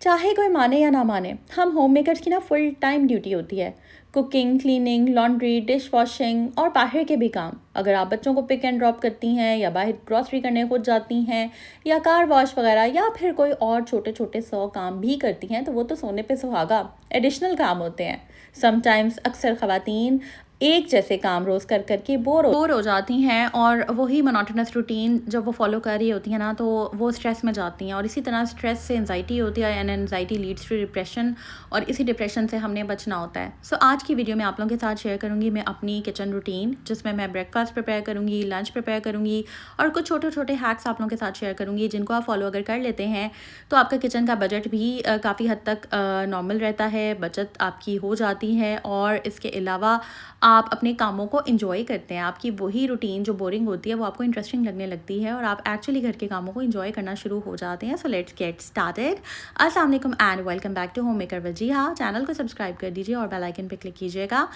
चाहे कोई माने या ना माने, हम होम मेकर्स की ना फुल टाइम ड्यूटी होती है। Cooking, cleaning, laundry, dish washing और बाहर के भी काम। अगर आप बच्चों को पिक एंड ड्रॉप करती हैं या बाहर ग्रॉसरी करने खुद जाती हैं या कार वॉश वगैरह या फिर कोई और छोटे छोटे 100 काम भी करती हैं, तो वो तो सोने पे सुहागा एडिशनल काम होते हैं। समटाइम्स अक्सर ख़वातीन एक जैसे काम रोज़ कर करके बोर हो जाती हैं और वही मोनोटोनस रूटीन जब वो फॉलो कर रही होती हैं ना, तो वो स्ट्रेस में जाती हैं और इसी तरह स्ट्रेस से एंजाइटी होती है and anxiety leads to depression और इसी डिप्रेशन से हमने बचना होता है। सो आज की वीडियो में आप लोगों के साथ शेयर करूँगी मैं अपनी किचन रूटीन, जिसमें मैं ब्रेकफास्ट प्रिपेयर करूँगी, लंच प्रिपेयर करूँगी और कुछ छोटे छोटे हैक्स आप लोगों के साथ शेयर करूँगी, जिनको आप फॉलो अगर कर लेते हैं तो आपका किचन का बजट भी काफ़ी हद तक नॉर्मल रहता है, बचत आपकी हो जाती है और इसके अलावा आप अपने कामों को एंजॉय करते हैं। आपकी वही रूटीन जो बोरिंग होती है वो आपको इंटरेस्टिंग लगने लगती है और आप एक्चुअली घर के कामों को एंजॉय करना शुरू हो जाते हैं। So let's get started. अस्सलाम वालेकुम and welcome back to home maker with G. हाँ, चैनल को सब्सक्राइब कर दीजिए और बेल आइकन पे क्लिक कीजिएगा।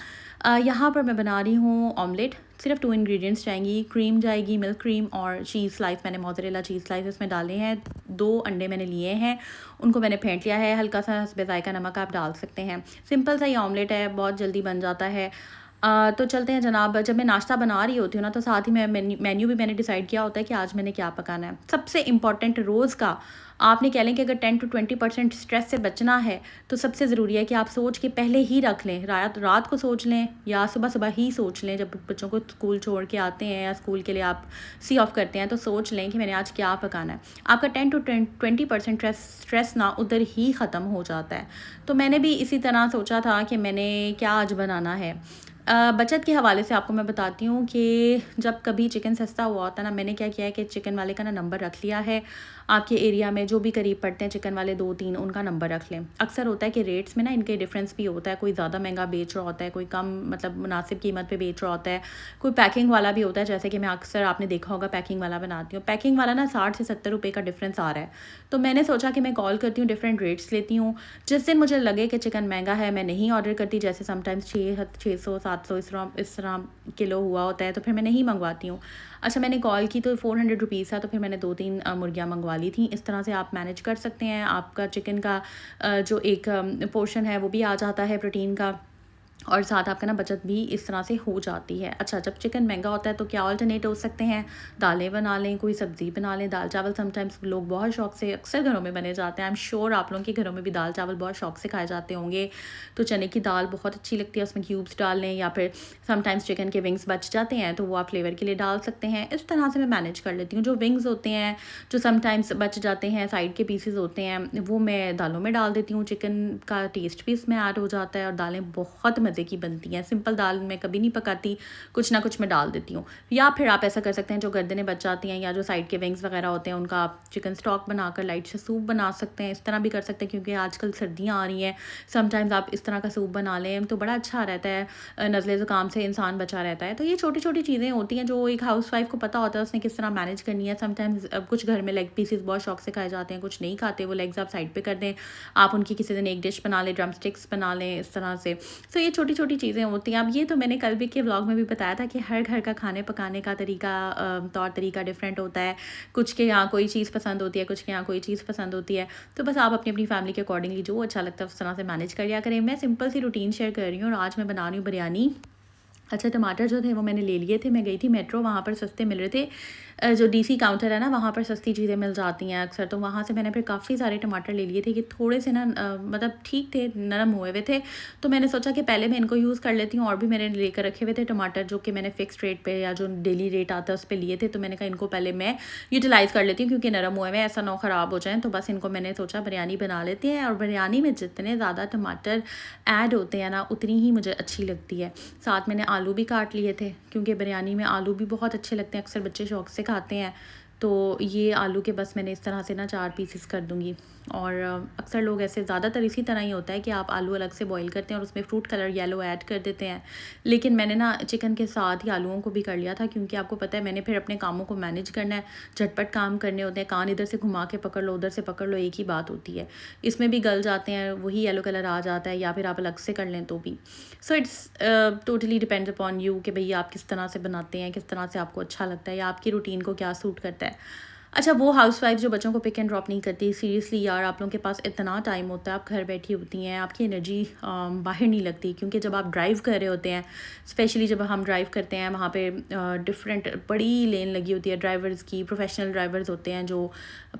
यहाँ पर मैं बना रही हूँ ऑमलेट। सिर्फ 2 इंग्रेडिएंट्स जाएंगी, क्रीम जाएगी, मिल्क क्रीम और चीज़ स्लाइस। मैंने मोज़रेला चीज़ स्लाइस इसमें डाले हैं। 2 अंडे मैंने लिए हैं, उनको मैंने फेंट लिया है। हल्का सा हस्बे ज़ायका नमक आप डाल सकते हैं। सिंपल सा ये ऑमलेट है, बहुत जल्दी बन जाता है। तो चलते हैं जनाब। जब मैं नाश्ता बना रही होती हूँ ना, तो साथ ही मैं मेन्यू भी मैंने डिसाइड किया होता है कि आज मैंने क्या पकाना है। सबसे इम्पॉर्टेंट रोज़ का आपने कह लें कि अगर 10 to 20% स्ट्रेस से बचना है तो सबसे ज़रूरी है कि आप सोच के पहले ही रख लें। रात को सोच लें या सुबह सुबह ही सोच लें, जब बच्चों को स्कूल छोड़ के आते हैं या स्कूल के लिए आप सी ऑफ करते हैं, तो सोच लें कि मैंने आज क्या पकाना है। आपका 10 to 20% स्ट्रेस ना उधर ही ख़त्म हो जाता है। तो मैंने भी इसी तरह सोचा था कि मैंने क्या आज बनाना है। बचत के हवाले से आपको मैं बताती हूँ कि जब कभी चिकन सस्ता हुआ होता है ना, मैंने क्या किया है कि चिकन वाले का ना नंबर रख लिया है। आपके एरिया में जो भी करीब पड़ते हैं चिकन वाले 2-3, उनका नंबर रख लें। अक्सर होता है कि रेट्स में ना इनके डिफरेंस भी होता है, कोई ज़्यादा महंगा बेच रहा होता है, कोई कम मतलब मुनासिब कीमत पे बेच रहा होता है, कोई पैकिंग वाला भी होता है। जैसे कि मैं अक्सर आपने देखा होगा पैकिंग वाला बनाती हूँ, पैकिंग वाला ना 60 से 70 रुपये का डिफरेंस आ रहा है। तो मैंने सोचा कि मैं कॉल करती हूँ, डिफरेंट रेट्स लेती हूँ। जिस दिन मुझे लगे कि चिकन महंगा है, मैं नहीं ऑर्डर करती। जैसे समटाइम्स 600-700 इस तरह किलो हुआ होता है, तो फिर मैं नहीं मंगवाती हूँ। अच्छा, मैंने कॉल की तो 400 रुपीज़ था, तो फिर मैंने 2-3 मुर्गियाँ मंगवा ली थी। इस तरह से आप मैनेज कर सकते हैं। आपका चिकन का जो एक पोर्शन है वो भी आ जाता है प्रोटीन का, और साथ आपका ना बचत भी इस तरह से हो जाती है। अच्छा, जब चिकन महंगा होता है तो क्या अल्टरनेट हो सकते हैं? दालें बना लें, कोई सब्ज़ी बना लें। दाल चावल समटाइम्स लोग बहुत शौक से अक्सर घरों में बने जाते हैं। आई एम श्योर आप लोगों के घरों में भी दाल चावल बहुत शौक से खाए जाते होंगे। तो चने की दाल बहुत अच्छी लगती है, उसमें क्यूब्स डाल लें, या फिर समटाइम्स चिकन के विंग्स बच जाते हैं तो वो आप फ्लेवर के लिए डाल सकते हैं। इस तरह से मैं मैनेज कर लेती हूँ। जो विंग्स होते हैं, जो समटाइम्स बच जाते हैं, साइड के पीसेस होते हैं, वो मैं दालों में डाल देती हूँ। चिकन का टेस्ट भी इसमें ऐड हो जाता है और दालें बहुत मज़े की बनती हैं। सिंपल दाल मैं कभी नहीं पकाती, कुछ ना कुछ मैं डाल देती हूँ। या फिर आप ऐसा कर सकते हैं, जो गर्दनें बच जाती हैं या जो साइड के विंग्स वगैरह होते हैं, उनका आप चिकन स्टॉक बनाकर लाइट से सूप बना सकते हैं। इस तरह भी कर सकते हैं, क्योंकि आजकल सर्दियाँ आ रही हैं। समटाइम्स आप इस तरह का सूप बना लें तो बड़ा अच्छा रहता है, नज़ले ज़ुकाम से इंसान बचा रहता है। तो ये छोटी छोटी चीज़ें होती हैं जो एक हाउसवाइफ को पता होता है उसने किस तरह मैनेज करनी है। समटाइम्स कुछ घर में लेग पीसेस बहुत शौक से खाए जाते हैं, कुछ नहीं खाते, वो लेग्स आप साइड पे कर दें। आप उनकी किसी दिन एक डिश बना लें, ड्रम स्टिक्स बना लें, इस तरह से। सो ये छोटी छोटी चीज़ें होती हैं। अब ये तो मैंने कल भी के व्लॉग में भी बताया था कि हर घर का खाने पकाने का तरीका, तौर तरीका डिफरेंट होता है। कुछ के यहाँ कोई चीज़ पसंद होती है, कुछ के यहाँ कोई चीज़ पसंद होती है। तो बस आप अपनी अपनी फैमिली के अकॉर्डिंगली जो अच्छा लगता है उस तरह से मैनेज कर लिया करें। मैं सिंपल सी रूटीन शेयर कर रही हूँ और आज मैं बना रही हूँ बिरयानी। अच्छा, टमाटर जो थे वो मैंने ले लिए थे। मैं गई थी मेट्रो, वहाँ पर सस्ते मिल रहे थे। जो डीसी काउंटर है ना, वहाँ पर सस्ती चीज़ें मिल जाती हैं अक्सर। तो वहाँ से मैंने फिर काफ़ी सारे टमाटर ले लिए थे कि थोड़े से ना मतलब ठीक थे, नरम हुए हुए थे। तो मैंने सोचा कि पहले मैं इनको यूज़ कर लेती हूँ। और भी मैंने लेकर रखे हुए थे टमाटर जो कि मैंने फ़िक्स रेट पे या जो डेली रेट आता है उस पर लिए थे। तो मैंने कहा इनको पहले मैं यूटिलाइज़ कर लेती हूँ, क्योंकि नरम हुए हुए ऐसा ना ख़राब हो जाए। तो बस इनको मैंने सोचा बिरयानी बना लेते हैं। और बिरयानी में जितने ज़्यादा टमाटर ऐड होते हैं ना, उतनी ही मुझे अच्छी लगती है। साथ मैंने आलू भी काट लिए थे, क्योंकि बिरयानी में आलू भी बहुत अच्छे लगते हैं, अक्सर बच्चे शौक से खाते हैं। तो ये आलू के बस मैंने इस तरह से ना 4 पीसेस कर दूँगी। और अक्सर लोग ऐसे ज़्यादातर इसी तरह ही होता है कि आप आलू अलग से बॉईल करते हैं और उसमें फ्रूट कलर येलो ऐड कर देते हैं। लेकिन मैंने ना चिकन के साथ ही आलूओं को भी कर लिया था, क्योंकि आपको पता है मैंने फिर अपने कामों को मैनेज करना है, झटपट काम करने होते हैं। कान इधर से घुमा के पकड़ लो, उधर से पकड़ लो, एक ही बात होती है। इसमें भी गल जाते हैं, वही येलो कलर आ जाता है, या फिर आप अलग से कर लें तो भी। So it's totally depends upon you कि भई आप किस तरह से बनाते हैं, किस तरह से आपको अच्छा लगता है या आपकी रूटीन को क्या सूट करता है। अच्छा, वो हाउसवाइफ़ जो बच्चों को पिक एंड ड्रॉप नहीं करती, सीरियसली यार आप लोगों के पास इतना टाइम होता है, आप घर बैठी होती हैं, आपकी एनर्जी बाहर नहीं लगती, क्योंकि जब आप ड्राइव कर रहे होते हैं, स्पेशली जब हम ड्राइव करते हैं वहाँ पे डिफरेंट बड़ी लेन लगी होती है ड्राइवर्स की, प्रोफेशनल ड्राइवर्स होते हैं जो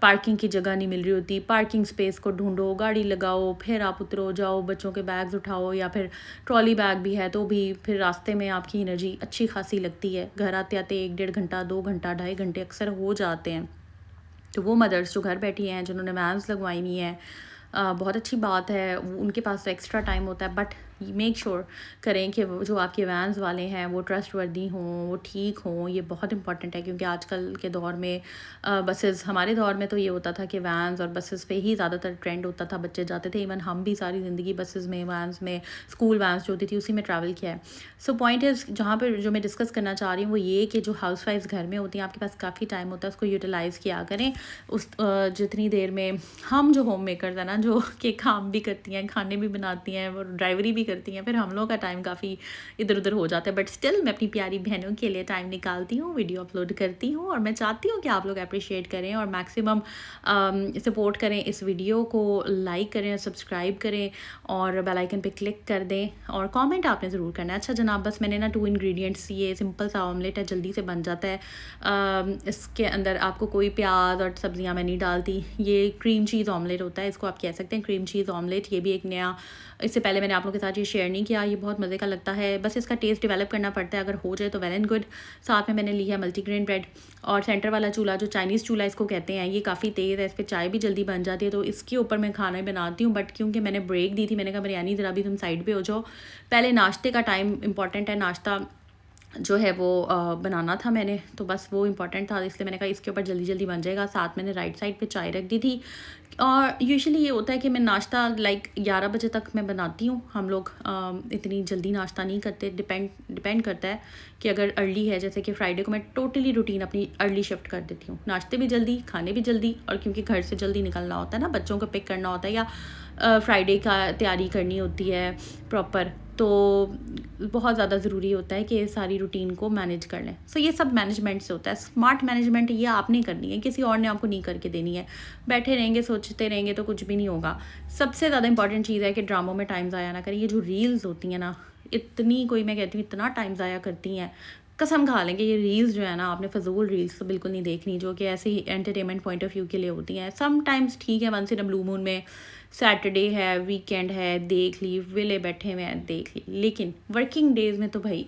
पार्किंग की जगह नहीं मिल रही होती, पार्किंग स्पेस को ढूंढो, गाड़ी लगाओ, फिर आप उतरो, जाओ, बच्चों के बैग्स उठाओ, या फिर ट्रॉली बैग भी है तो भी फिर रास्ते में आपकी एनर्जी अच्छी खासी लगती है। घर आते आते 1-1.5 घंटा, 2 घंटा, 2.5 घंटे अक्सर हो जाते हैं। तो वो मदर्स जो घर बैठी हैं, जिन्होंने वैन्स लगवाई हुई हैं, बहुत अच्छी बात है, उनके पास तो एक्स्ट्रा टाइम होता है, बट मेक श्योर करें कि वो जो आपके वैन्स वाले हैं वो ट्रस्टवर्दी हों, वो ठीक हों। ये बहुत इंपॉर्टेंट है, क्योंकि आजकल के दौर में बसेस, हमारे दौर में तो ये होता था कि वैन्स और बसेस पे ही ज़्यादातर ट्रेंड होता था, बच्चे जाते थे, इवन हम भी सारी ज़िंदगी बसेस में, वैन्स में, स्कूल वैन्स जो होती थी उसी में ट्रैवल किया है। सो पॉइंट इज़, जहाँ पर जो मैं डिस्कस करना चाह रही हूँ वो ये कि जो हाउसवाइफ्स घर में होती हैं, आपके पास काफ़ी टाइम होता है, उसको यूटिलाइज़ किया करें। उस जितनी देर में हम जो होम मेकर्स हैं ना, जो कि काम भी करती हैं, खाने भी बनाती हैं और ड्राइवरी भी करती हैं, फिर हम लोगों का टाइम काफ़ी इधर उधर हो जाता है, बट स्टिल मैं अपनी प्यारी बहनों के लिए टाइम निकालती हूँ, वीडियो अपलोड करती हूँ, और मैं चाहती हूँ कि आप लोग अप्रिशिएट करें और मैक्सिमम सपोर्ट करें, इस वीडियो को लाइक करें और सब्सक्राइब करें और बेल आइकन पे क्लिक कर दें, और कमेंट आपने ज़रूर करना है। अच्छा जनाब, बस मैंने ना 2 इंग्रेडिएंट्स, ये सिंपल सा ऑमलेट है, जल्दी से बन जाता है। इसके अंदर आपको कोई प्याज और सब्जियां मैं नहीं डालती, ये क्रीम चीज़ ऑमलेट होता है, इसको आप कह सकते हैं क्रीम चीज़ ऑमलेट। ये भी एक नया, इससे पहले मैंने आप लोगों के साथ ये शेयर नहीं किया, ये बहुत मज़े का लगता है, बस इसका टेस्ट डेवलप करना पड़ता है, अगर हो जाए तो वेल एंड गुड। साथ में मैंने ली है मल्टीग्रेन ब्रेड, और सेंटर वाला चूल्हा जो चाइनीज़ चूल्हा इसको कहते हैं, ये काफ़ी तेज़ है, इस पर चाय भी जल्दी बन जाती है, तो इसके ऊपर मैं खाना बनाती हूँ। बट क्योंकि मैंने ब्रेक दी थी, मैंने कहा बिरयानी ज़रा भी तुम साइड पे हो जाओ, पहले नाश्ते का टाइम इंपॉर्टेंट है, नाश्ता जो है वो बनाना था मैंने, तो बस वो इम्पॉर्टेंट था, इसलिए मैंने कहा इसके ऊपर जल्दी जल्दी बन जाएगा। साथ मैंने राइट साइड पे चाय रख दी थी। और यूजुअली ये होता है कि मैं नाश्ता लाइक 11 बजे तक मैं बनाती हूँ, हम लोग इतनी जल्दी नाश्ता नहीं करते, डिपेंड करता है कि अगर अर्ली है, जैसे कि फ्राइडे को मैं टोटली रूटीन अपनी अर्ली शिफ्ट कर देती हूँ, नाश्ते भी जल्दी, खाने भी जल्दी, और क्योंकि घर से जल्दी निकलना होता है ना, बच्चों को पिक करना होता है, या फ्राइडे का तैयारी करनी होती है प्रॉपर, तो बहुत ज़्यादा ज़रूरी होता है कि सारी रूटीन को मैनेज कर लें। सो ये सब मैनेजमेंट से होता है, स्मार्ट मैनेजमेंट ये आपने करनी है, किसी और ने आपको नहीं करके देनी है। बैठे रहेंगे सोचते रहेंगे तो कुछ भी नहीं होगा। सबसे ज़्यादा इंपॉर्टेंट चीज़ है कि ड्रामों में टाइम ज़ाया ना करें। ये जो रील्स होती हैं ना, इतनी, कोई मैं कहती हूँ इतना टाइम ज़ाया करती हैं, कसम खा लेंगे ये रील्स जो है ना, आपने फजूल रील्स तो बिल्कुल नहीं देखनी, जो कि ऐसे ही एंटरटेनमेंट पॉइंट ऑफ व्यू के लिए होती हैं। समटाइम्स ठीक है, once in a blue moon में, सैटरडे है, वीकेंड है, देख ली, विले बैठे हुए हैं, देख ली, लेकिन वर्किंग डेज़ में तो भाई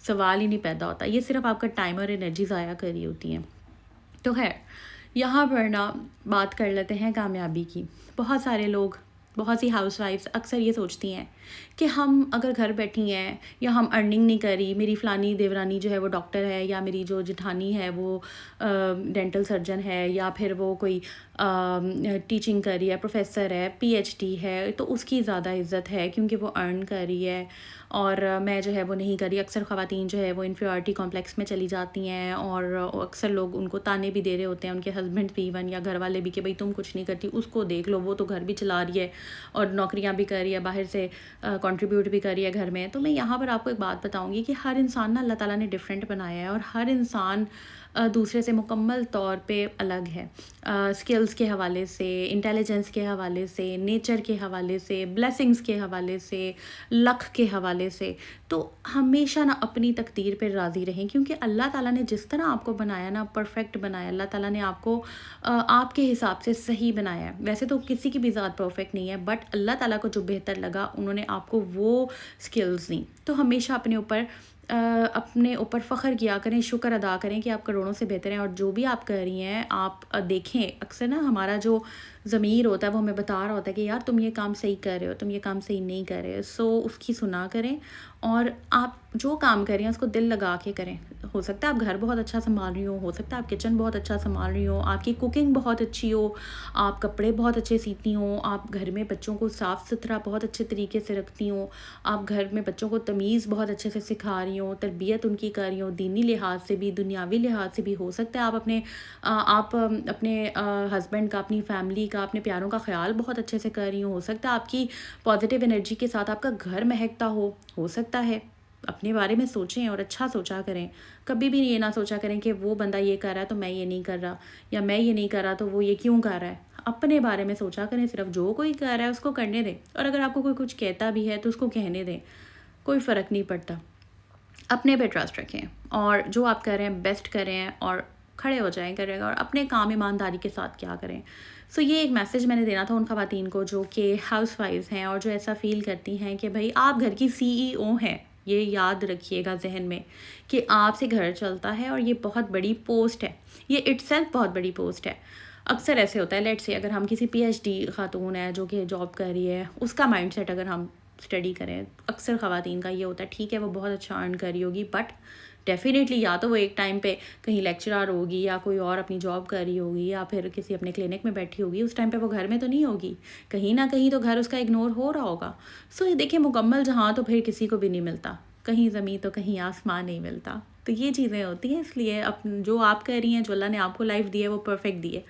सवाल ही नहीं पैदा होता, ये सिर्फ आपका टाइम और एनर्जी ज़ाया कर रही होती हैं। तो खैर, यहाँ पर ना बात कर लेते हैं कामयाबी की। बहुत सारे लोग, बहुत सी हाउसवाइफ्स अक्सर ये सोचती हैं कि हम अगर घर बैठी हैं, या हम अर्निंग नहीं कर रही, मेरी फ़लानी देवरानी जो है वो डॉक्टर है, या मेरी जो जेठानी है वो डेंटल सर्जन है, या फिर वो कोई टीचिंग कर रही है, प्रोफेसर है, पीएचडी है, तो उसकी ज़्यादा इज़्ज़त है क्योंकि वो अर्न कर रही है, और मैं जो है वो नहीं कर रही। अक्सर ख़वातीन जो है वो इन्फीरियरिटी कॉम्प्लेक्स में चली जाती हैं, और अक्सर लोग उनको ताने भी दे रहे होते हैं, उनके हस्बैंड भी इवन, या घर वाले भी, कि भाई तुम कुछ नहीं करती, उसको देख लो, वो तो घर भी चला रही है और नौकरियां भी कर रही है, बाहर से कंट्रीब्यूट भी कर रही है घर में। तो मैं यहाँ पर आपको एक बात बताऊँगी कि हर इंसान ना अल्लाह ताला ने डिफरेंट बनाया है, और हर इंसान दूसरे से मुकम्मल तौर पे अलग है, स्किल्स के हवाले से, इंटेलिजेंस के हवाले से, नेचर के हवाले से, ब्लेसिंग्स के हवाले से, लक के हवाले से। तो हमेशा ना अपनी तकदीर पे राज़ी रहें, क्योंकि अल्लाह ताला ने जिस तरह आपको बनाया ना, परफेक्ट बनाया, अल्लाह ताला ने आपको आपके हिसाब से सही बनाया है। वैसे तो किसी की भी ज़ात परफेक्ट नहीं है, बट अल्लाह ताला को जो बेहतर लगा, उन्होंने आपको वो स्किल्स दी। तो हमेशा अपने ऊपर फ़ख्र किया करें, शुक्र अदा करें कि आप करोड़ों से बेहतर हैं, और जो भी आप कर रही हैं आप देखें। अक्सर ना हमारा जो ज़मीर होता है वो हमें बता रहा होता है कि यार तुम ये काम सही कर रहे हो, तुम ये काम सही नहीं कर रहे हो। सो उसकी सुना करें, और आप जो काम कर रही हैं उसको दिल लगा के करें। हो सकता है आप घर बहुत अच्छा संभाल रही हो सकता है आप किचन बहुत अच्छा संभाल रही हो, आपकी कुकिंग बहुत अच्छी हो, आप कपड़े बहुत अच्छे सीती हो, आप घर में बच्चों को साफ़ सुथरा बहुत अच्छे तरीके से रखती हो, आप घर में बच्चों को तमीज़ बहुत अच्छे से सिखा रही हो, तरबियत उनकी कर रही हो, दीनी लिहाज से भी, दुनियावी लिहाज से भी। हो सकता है आप अपने हस्बैंड का, अपनी फैमिली का, अपने प्यारों का ख्याल बहुत अच्छे से कर रही हो सकता है आपकी पॉजिटिव एनर्जी के साथ आपका घर महकता हो सकता है। अपने बारे में सोचें और अच्छा सोचा करें। कभी भी ये ना सोचा करें कि वो बंदा ये कर रहा है तो मैं ये नहीं कर रहा, या मैं ये नहीं कर रहा तो वो ये क्यों कर रहा है। अपने बारे में सोचा करें, सिर्फ जो कोई कर रहा है उसको करने दें, और अगर आपको कोई कुछ कहता भी है तो उसको कहने दें, कोई फ़र्क नहीं पड़ता। अपने पे ट्रस्ट रखें और जो आप कर रहे हैं बेस्ट करें और खड़े हो जाएं करेगा, और अपने काम ईमानदारी के साथ क्या करें। सो ये एक मैसेज मैंने देना था उन ख़वातीन को जो कि हाउस वाइफ्स हैं और जो ऐसा फ़ील करती हैं कि भाई आप घर की CEO हैं। ये याद रखिएगा जहन में कि आपसे घर चलता है और ये बहुत बड़ी पोस्ट है, ये इटसेल्फ बहुत बड़ी पोस्ट है। अक्सर ऐसे होता है, लेट से अगर हम किसी PhD खातून है जो कि जॉब कर रही है, उसका माइंडसेट अगर हम स्टडी करें, अक्सर ख़वातीन का ये होता है ठीक है वो बहुत अच्छा अर्न कर रही होगी, बट डेफिनेटली या तो वो एक टाइम पे कहीं लेक्चरर होगी या कोई और अपनी जॉब कर रही होगी या फिर किसी अपने क्लिनिक में बैठी होगी, उस टाइम पे वो घर में तो नहीं होगी, कहीं ना कहीं तो घर उसका इग्नोर हो रहा होगा। सो ये देखिए, मुकम्मल जहाँ तो फिर किसी को भी नहीं मिलता, कहीं ज़मीन तो कहीं आसमान नहीं मिलता। तो ये चीज़ें होती हैं, इसलिए अप जो आप कर रही हैं, जो अल्लाह ने आपको लाइफ दी है वो परफेक्ट दी है,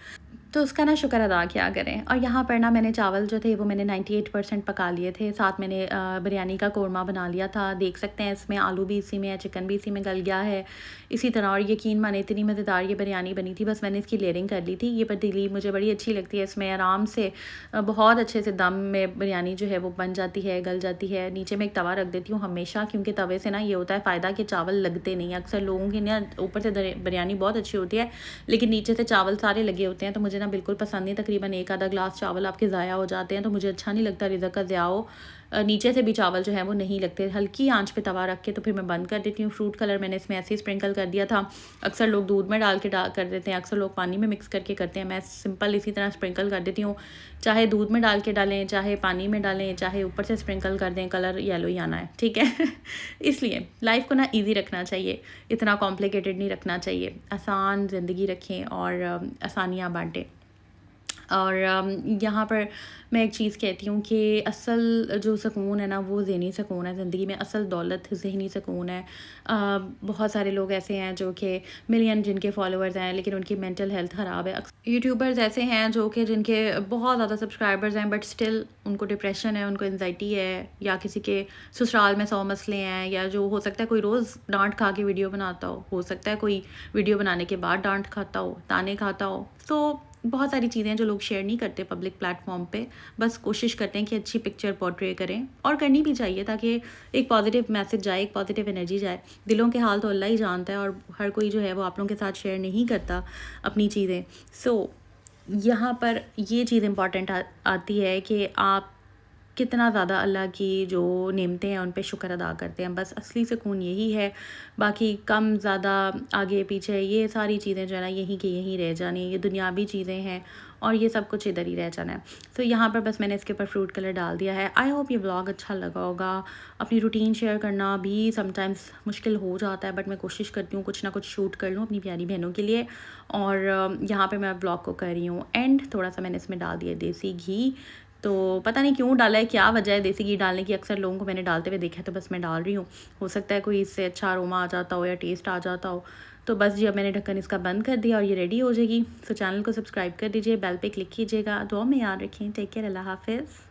तो उसका ना शुक्र अदा किया करें। और यहाँ पर ना मैंने चावल जो थे वो मैंने 98% पका लिए थे, साथ मैंने बिरयानी का कोरमा बना लिया था। देख सकते हैं इसमें आलू भी इसी में है, चिकन भी इसी में गल गया है इसी तरह। और यकीन माने इतनी मज़ेदार ये बिरयानी बनी थी, बस मैंने इसकी लेयरिंग कर ली थी। ये पतीली मुझे बड़ी अच्छी लगती है, इसमें आराम से बहुत अच्छे से दम में बिरयानी जो है वो बन जाती है, गल जाती है। नीचे मैं एक तवा रख देती हूँ हमेशा, क्योंकि तवे से ना ये होता है फ़ायदा कि चावल लगते नहीं। अक्सर लोगों की ना ऊपर से बिरयानी बहुत अच्छी होती है लेकिन नीचे से चावल सारे लगे होते हैं, तो मुझे ना बिल्कुल पसंद नहीं। तकरीबन एक आधा ग्लास चावल आपके ज़ाया हो जाते हैं, तो मुझे अच्छा नहीं लगता रिज़्क का ज़िया हो। नीचे से भी चावल जो है वो नहीं लगते। हल्की आंच पे तवा रख के तो फिर मैं बंद कर देती हूँ। फ्रूट कलर मैंने इसमें ऐसे ही स्प्रिंकल कर दिया था। अक्सर लोग दूध में डाल के कर देते हैं, अक्सर लोग पानी में मिक्स करके करते हैं। मैं सिंपल इसी तरह स्प्रिंकल कर देती हूँ, चाहे दूध में डाल के डालें, चाहे पानी में डालें, चाहे ऊपर से स्प्रिंकल कर दें, कलर येलो ही आना है, ठीक है। इसलिए लाइफ को ना ईजी रखना चाहिए, इतना कॉम्प्लिकेटेड नहीं रखना चाहिए। आसान ज़िंदगी रखें और आसानियाँ बाँटें। और यहाँ पर मैं एक चीज़ कहती हूँ कि असल जो सुकून है ना वो ज़हनी सुकून है ज़िंदगी में, असल दौलत ज़हनी सुकून है। बहुत सारे लोग ऐसे हैं जो कि मिलियन जिनके फॉलोअर्स हैं लेकिन उनकी मेंटल हेल्थ ख़राब है। यूट्यूबर्स ऐसे हैं जो कि जिनके बहुत ज़्यादा सब्सक्राइबर्स हैं बट स्टिल उनको डिप्रेशन है, उनको एंजाइटी है, या किसी के ससुराल में 100 मसले हैं, या जो हो सकता है कोई रोज़ डांट खा के वीडियो बनाता हो सकता है कोई वीडियो बनाने के बाद डांट खाता हो, ताने खाता हो। तो बहुत सारी चीज़ें हैं जो लोग शेयर नहीं करते पब्लिक प्लेटफॉर्म पे, बस कोशिश करते हैं कि अच्छी पिक्चर पोर्ट्रे करें, और करनी भी चाहिए ताकि एक पॉजिटिव मैसेज जाए, एक पॉजिटिव एनर्जी जाए। दिलों के हाल तो अल्लाह ही जानता है और हर कोई जो है वो आप लोगों के साथ शेयर नहीं करता अपनी चीज़ें। सो यहाँ पर ये चीज़ इम्पॉर्टेंट आती है कि आप कितना ज़्यादा अल्लाह की जो नेमतें हैं उन पे शुक्र अदा करते हैं। बस असली सुकून यही है, बाकी कम ज़्यादा आगे पीछे ये सारी चीज़ें जो है ना यहीं की यहीं रह जानी, ये दुनियावी चीज़ें हैं और ये सब कुछ इधर ही रह जाना है। तो यहाँ पर बस मैंने इसके ऊपर फ्रूट कलर डाल दिया है। आई होप ये व्लॉग अच्छा लगा होगा। अपनी रूटीन शेयर करना भी समटाइम्स मुश्किल हो जाता है, बट मैं कोशिश करती हूँ कुछ ना कुछ शूट कर लूँ अपनी प्यारी बहनों के लिए। और यहाँ पर मैं व्लॉग को कर रही हूँ एंड थोड़ा सा मैंने इसमें डाल दिया देसी घी। तो पता नहीं क्यों डाला है, क्या वजह है देसी घी डालने की, अक्सर लोगों को मैंने डालते हुए देखा है तो बस मैं डाल रही हूँ। हो सकता है कोई इससे अच्छा अरोमा आ जाता हो या टेस्ट आ जाता हो। तो बस जी अब मैंने ढक्कन इसका बंद कर दिया और ये रेडी हो जाएगी। तो चैनल को सब्सक्राइब कर दीजिए, बेल पे क्लिक कीजिएगा। दुआ में याद रखें। टेक केयर, अल्लाह हाफिज़।